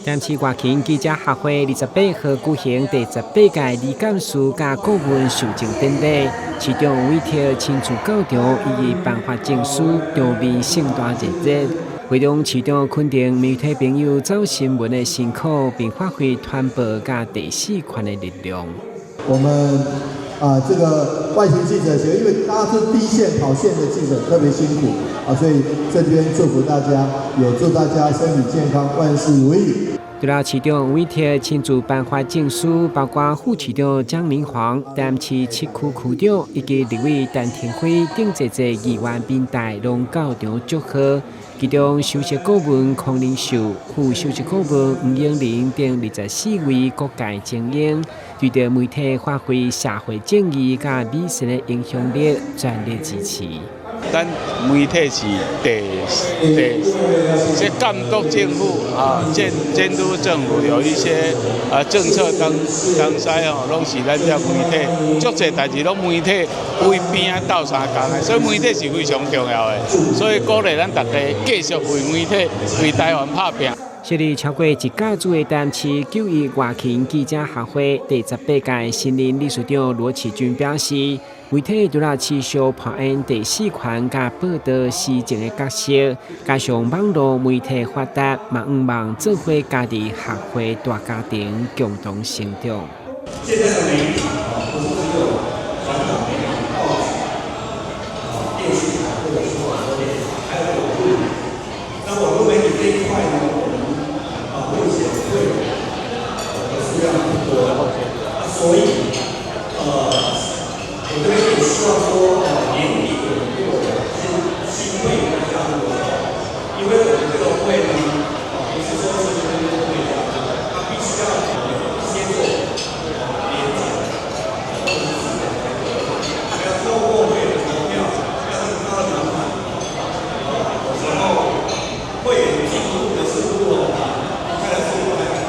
淡市外勤記者協會28號舉行第18屆理監事甲顧問授證典禮，市長韋特親自到場，予以頒發證書，場面盛大熱烈。會中市長肯定媒體朋友走新聞的辛苦，並發揮傳播甲第四權的力量。我們這個外勤記者協，因為大家是第一線跑線的記者，特別辛苦所以這邊祝福大家，也祝大家身體健康，萬事如意。除了市長韋特親自頒發證書，包括副市長江明煌、淡市7區區長以及立委陳廷輝等儕議員民代攏到場祝賀。其中首席顧問鄺仁壽、副首席顧問吳永玲等24位各界精英，對着媒體發揮社會正義甲美善的影響力，全力支持。咱媒體是即監督政府監督政府有一些政策東西攏是咱這媒體，足儕代志攏媒體為邊啊鬥相共的，所以媒體是非常重要的，所以鼓勵咱大家繼續為媒體、為台灣打拼。設立超過1甲組的淡市9·1外勤記者協會第18屆新任理事長羅啟鈞表示，媒體除了持續扮演第四權甲報道時政的角色，加上網絡媒體發達，嘛毋忘做伙家己協會大家庭共同成長。現在的媒體不是只有傳統媒體、報紙、電視台或者是網絡電視台，還有網絡媒體。那網絡媒體這一塊呢，目前會數量不多，所以我這邊也希望說，年底我們就有新會員加入的，因為我們這個會呢，不是說是會長，他必須要有一些做連長，或者是還要透過會員投票，要很高的門檻，然後會員進入的速度看的速度來看，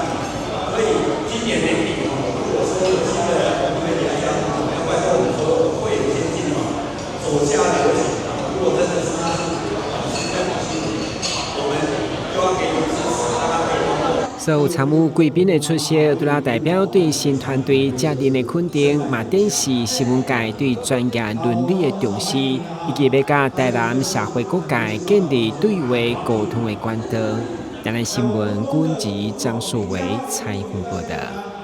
所以今年年底如果說有新的会员加入，要拜托我們所有的會員先進手下留情，如果真的是他是在跑新聞，我們就要給予支持，讓他可以通過。所有參與貴賓的出席，除了代表對新團隊家人的肯定，嘛展示新聞界對專業倫理的重視，以及要甲台南社會各界建立對話溝通的管道。台南新聞軍籍張樹維採訪報道。